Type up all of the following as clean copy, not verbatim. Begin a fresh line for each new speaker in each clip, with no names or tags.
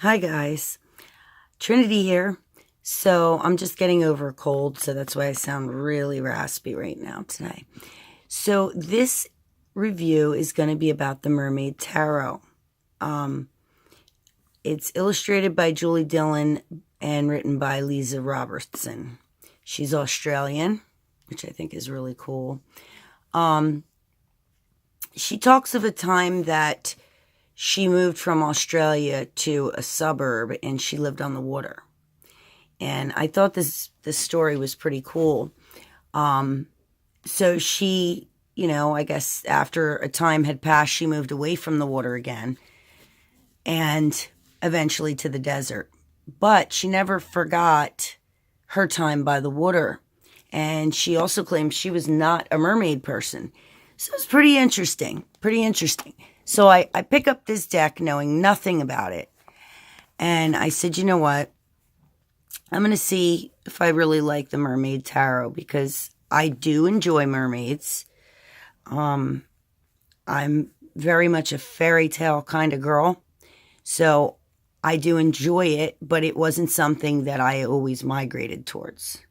Hi guys, Trinity here. So I'm just getting over a cold, so that's why I sound really raspy right now today. So this review is going to be about the Mermaid Tarot. Um, it's illustrated by Julie Dillon and written by Lisa Robertson. She's Australian, which I think is really cool. She talks of a time that she moved from Australia to a suburb and she lived on the water. And I thought this story was pretty cool. So she, I guess after a time had passed, she moved away from the water again and eventually to the desert. But she never forgot her time by the water. And she also claimed she was not a mermaid person. So it's pretty interesting. So I pick up this deck knowing nothing about it. And I said, you know what? I'm going to see if I really like the Mermaid Tarot because I do enjoy mermaids. I'm very much a fairy tale kind of girl. So I do enjoy it, but it wasn't something that I always migrated towards.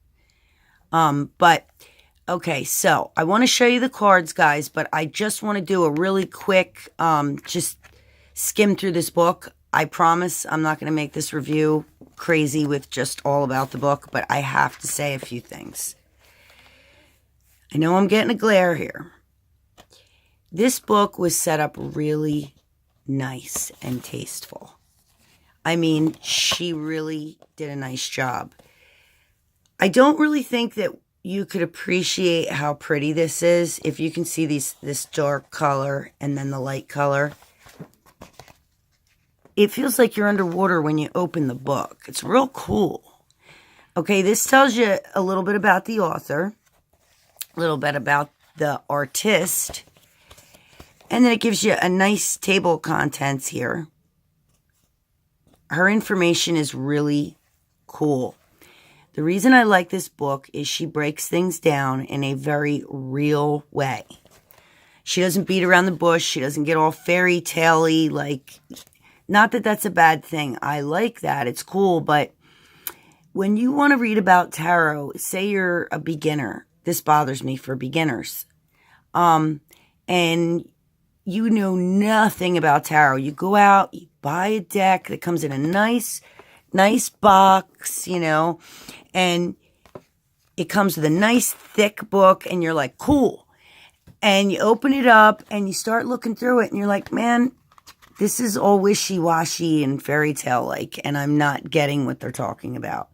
Okay, so I want to show you the cards, guys, but I just want to do a really quick, just skim through this book. I promise I'm not going to make this review crazy with just all about the book, but I have to say a few things. I know I'm getting a glare here. This book was set up really nice and tasteful. I mean, she really did a nice job. I don't really think that you could appreciate how pretty this is if you can see this dark color and then the light color. It feels like you're underwater when you open the book. It's real cool. Okay, this tells you a little bit about the author, a little bit about the artist, and then it gives you a nice table of contents here. Her information is really cool. The reason I like this book is she breaks things down in a very real way. She doesn't beat around the bush. She doesn't get all fairy tale-y, like, not that that's a bad thing. I like that. It's cool. But when you want to read about tarot, say you're a beginner. This bothers me for beginners. And you know nothing about tarot. You go out, you buy a deck that comes in a nice box, and it comes with a nice thick book, and you're like, cool. And you open it up, and you start looking through it, and you're like, man, this is all wishy-washy and fairy tale-like, and I'm not getting what they're talking about.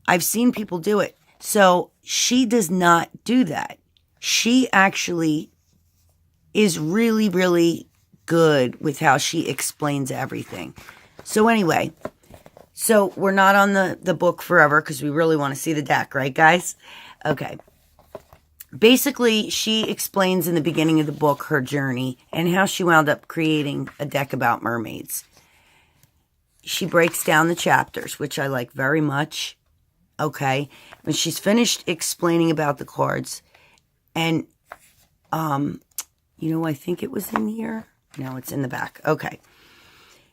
I've seen people do it. So she does not do that. She actually is really, really good with how she explains everything. So anyway, so we're not on the book forever because we really want to see the deck, right, guys? Okay. Basically, she explains in the beginning of the book her journey and how she wound up creating a deck about mermaids. She breaks down the chapters, which I like very much. Okay. When she's finished explaining about the cards, and, I think it was in here. No, it's in the back. Okay.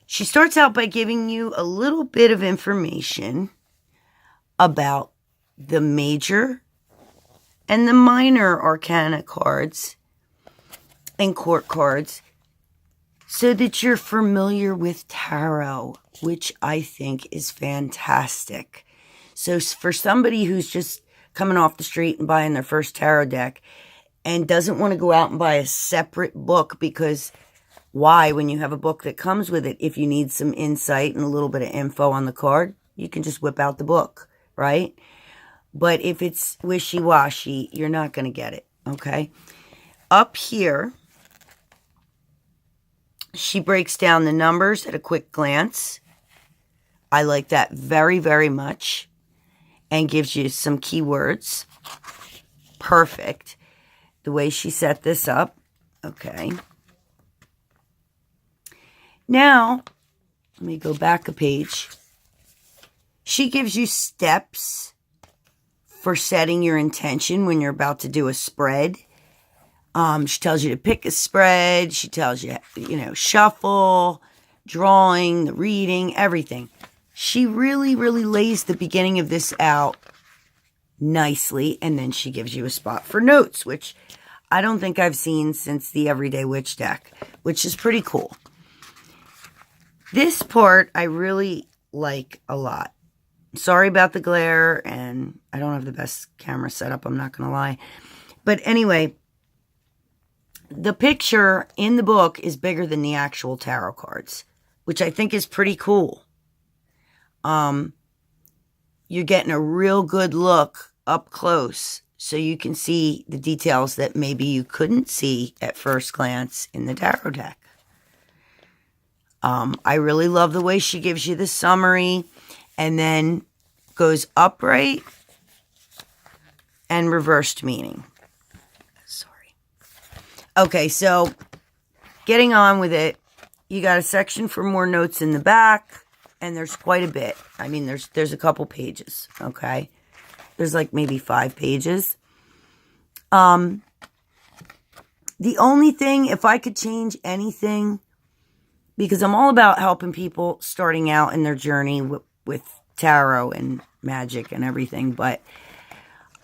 She starts out by giving you a little bit of information about the major and the minor arcana cards and court cards so that you're familiar with tarot, which I think is fantastic. So for somebody who's just coming off the street and buying their first tarot deck and doesn't want to go out and buy a separate book, because why, when you have a book that comes with it, if you need some insight and a little bit of info on the card, you can just whip out the book, right? But if it's wishy-washy, you're not going to get it, okay? Up here, she breaks down the numbers at a quick glance. I like that very, very much. And gives you some keywords. Perfect. The way she set this up. Okay. Now, let me go back a page. She gives you steps for setting your intention when you're about to do a spread. She tells you to pick a spread. She tells you, shuffle, drawing, the reading, everything. She really, really lays the beginning of this out nicely, and then she gives you a spot for notes, which I don't think I've seen since the Everyday Witch deck, which is pretty cool. This part I really like a lot. Sorry about the glare, and I don't have the best camera setup, I'm not going to lie. But anyway, the picture in the book is bigger than the actual tarot cards, which I think is pretty cool. You're getting a real good look up close, so you can see the details that maybe you couldn't see at first glance in the tarot deck. I really love the way she gives you the summary and then goes upright and reversed meaning. Sorry. Okay, so getting on with it, you got a section for more notes in the back, and there's quite a bit. I mean, there's a couple pages, okay? There's like maybe 5 pages. The only thing, if I could change anything, because I'm all about helping people starting out in their journey with tarot and magic and everything, but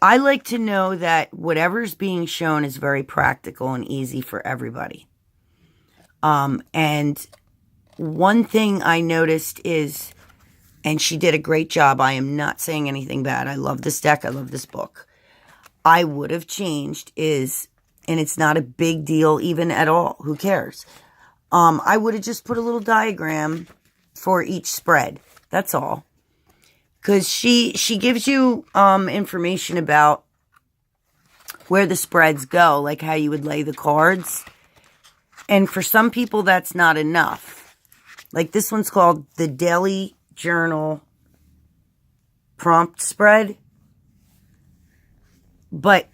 I like to know that whatever's being shown is very practical and easy for everybody. And one thing I noticed is, and she did a great job, I am not saying anything bad, I love this deck, I love this book. I would have changed is, and it's not a big deal even at all, who cares? I would have just put a little diagram for each spread, that's all. Because she gives you information about where the spreads go, like how you would lay the cards. And for some people, that's not enough. Like this one's called the Daily Journal Prompt Spread. But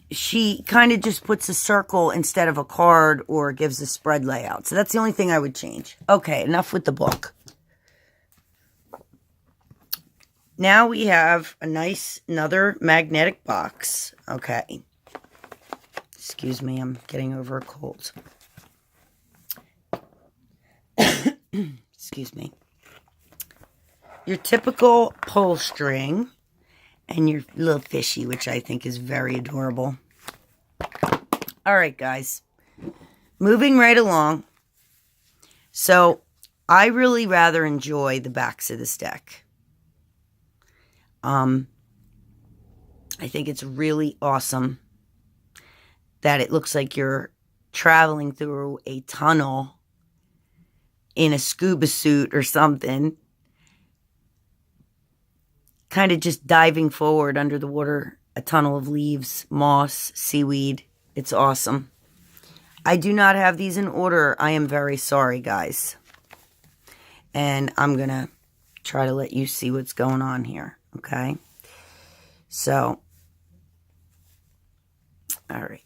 she kind of just puts a circle instead of a card or gives a spread layout. So that's the only thing I would change. Okay, enough with the book. Now we have a nice, another magnetic box. Okay. Excuse me, I'm getting over a cold. Excuse me. Your typical pull string and your little fishy, which I think is very adorable. All right, guys. Moving right along. So, I really rather enjoy the backs of this deck. I think it's really awesome that it looks like you're traveling through a tunnel in a scuba suit or something. Kind of just diving forward under the water. A tunnel of leaves, moss, seaweed. It's awesome. I do not have these in order. I am very sorry, guys. And I'm going to try to let you see what's going on here. Okay? So, all right.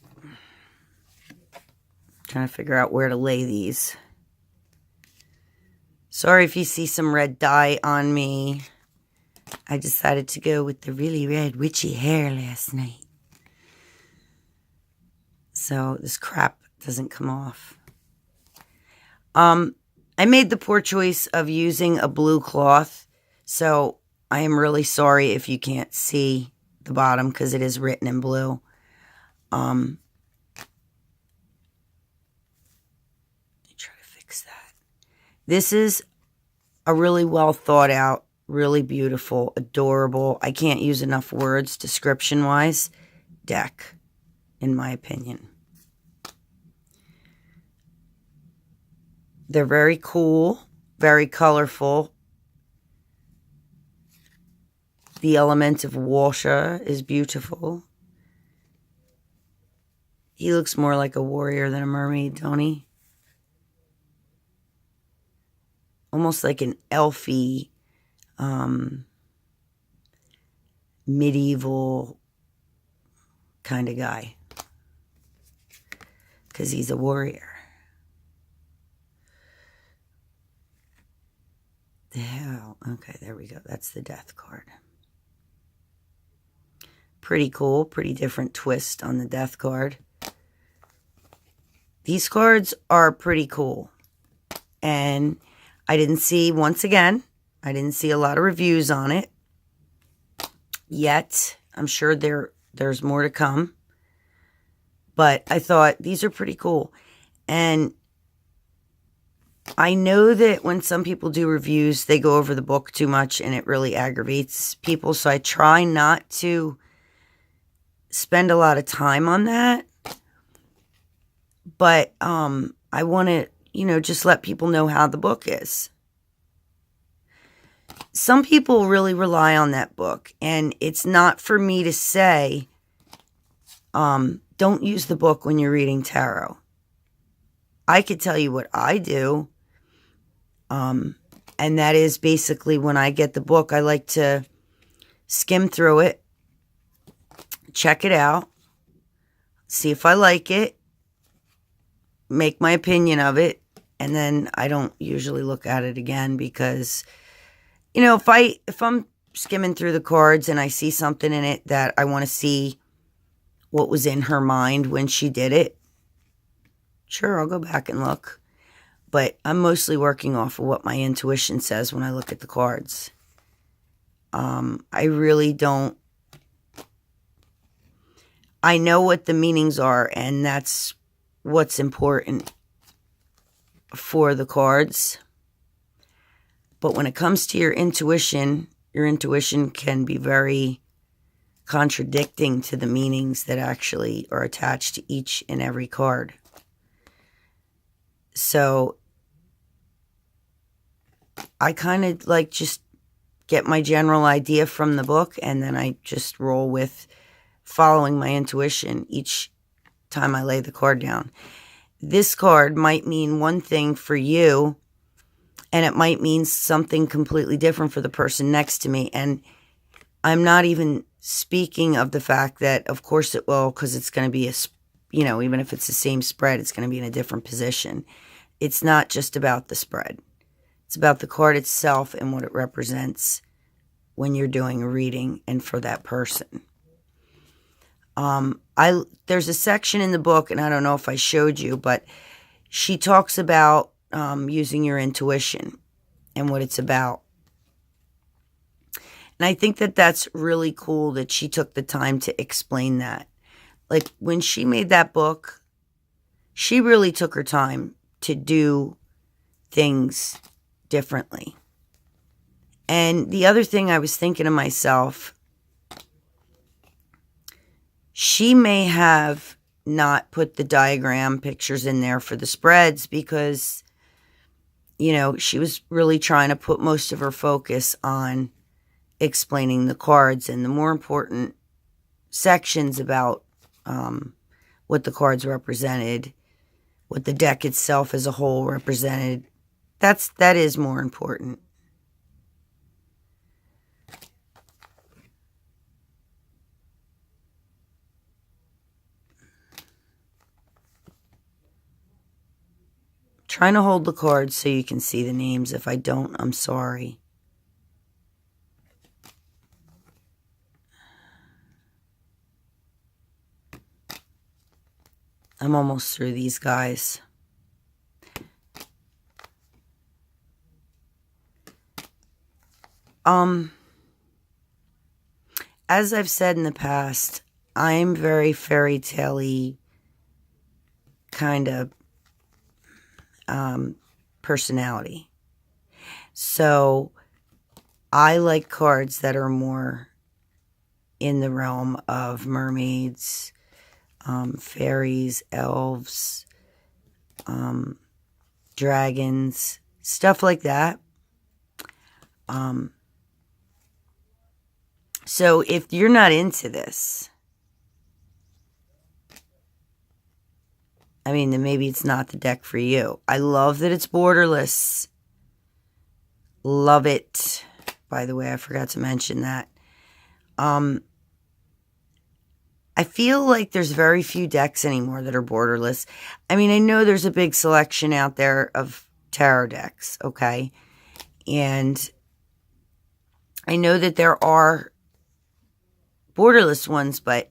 Trying to figure out where to lay these. Sorry if you see some red dye on me. I decided to go with the really red witchy hair last night. So this crap doesn't come off. I made the poor choice of using a blue cloth. So I am really sorry if you can't see the bottom because it is written in blue. Let me try to fix that. This is a really well thought out, really beautiful, adorable, I can't use enough words description-wise, deck, in my opinion. They're very cool, very colorful. The element of Walsha is beautiful. He looks more like a warrior than a mermaid, don't he? Almost like an elfy, medieval kind of guy. Because he's a warrior. The hell? Okay, there we go. That's the death card. Pretty cool. Pretty different twist on the death card. These cards are pretty cool. And I didn't see, once again, I didn't see a lot of reviews on it yet. I'm sure there's more to come. But I thought these are pretty cool. And I know that when some people do reviews, they go over the book too much and it really aggravates people. So I try not to spend a lot of time on that. But I want to, just let people know how the book is. Some people really rely on that book, and it's not for me to say, don't use the book when you're reading tarot. I could tell you what I do, and that is basically when I get the book, I like to skim through it, check it out, see if I like it, make my opinion of it, and then I don't usually look at it again because, if I'm skimming through the cards and I see something in it that I want to see what was in her mind when she did it, sure, I'll go back and look. But I'm mostly working off of what my intuition says when I look at the cards. I really don't. I know what the meanings are, and that's what's important for the cards. But when it comes to your intuition can be very contradicting to the meanings that actually are attached to each and every card. So I kind of just get my general idea from the book, and then I just roll with following my intuition each time I lay the card down. This card might mean one thing for you, and it might mean something completely different for the person next to me. And I'm not even speaking of the fact that, of course it will, because it's going to be even if it's the same spread, it's going to be in a different position. It's not just about the spread. It's about the card itself and what it represents when you're doing a reading and for that person. There's a section in the book, and I don't know if I showed you, but she talks about using your intuition and what it's about. And I think that that's really cool that she took the time to explain that. Like, when she made that book, she really took her time to do things differently. And the other thing I was thinking to myself, she may have not put the diagram pictures in there for the spreads because, she was really trying to put most of her focus on explaining the cards and the more important sections about what the cards represented, what the deck itself as a whole represented. That is more important. Trying to hold the cards so you can see the names. If I don't, I'm sorry. I'm almost through these guys. As I've said in the past, I'm very fairy tale-y kind of personality. So I like cards that are more in the realm of mermaids, fairies, elves, dragons, stuff like that. So if you're not into this, then maybe it's not the deck for you. I love that it's borderless. Love it. By the way, I forgot to mention that. I feel like there's very few decks anymore that are borderless. I know there's a big selection out there of tarot decks, okay? And I know that there are borderless ones, but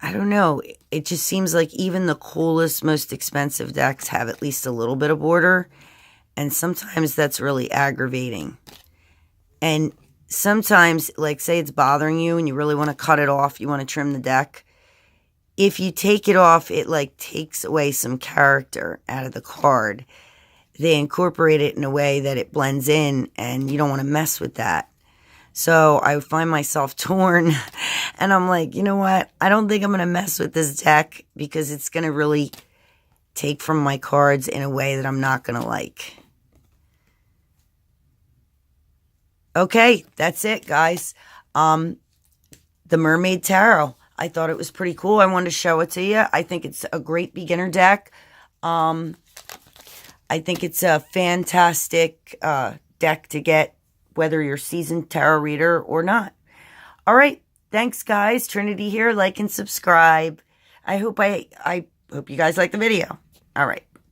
I don't know. It just seems like even the coolest, most expensive decks have at least a little bit of border. And sometimes that's really aggravating. And sometimes, like say it's bothering you and you really want to cut it off, you want to trim the deck. If you take it off, it like takes away some character out of the card. They incorporate it in a way that it blends in, and you don't want to mess with that. So I find myself torn, and I'm like, you know what? I don't think I'm going to mess with this deck because it's going to really take from my cards in a way that I'm not going to like. Okay, that's it, guys. The Mermaid Tarot. I thought it was pretty cool. I wanted to show it to you. I think it's a great beginner deck. I think it's a fantastic deck to get, whether you're a seasoned tarot reader or not. All right. Thanks, guys. Trinity here. Like and subscribe. I hope you guys like the video. All right.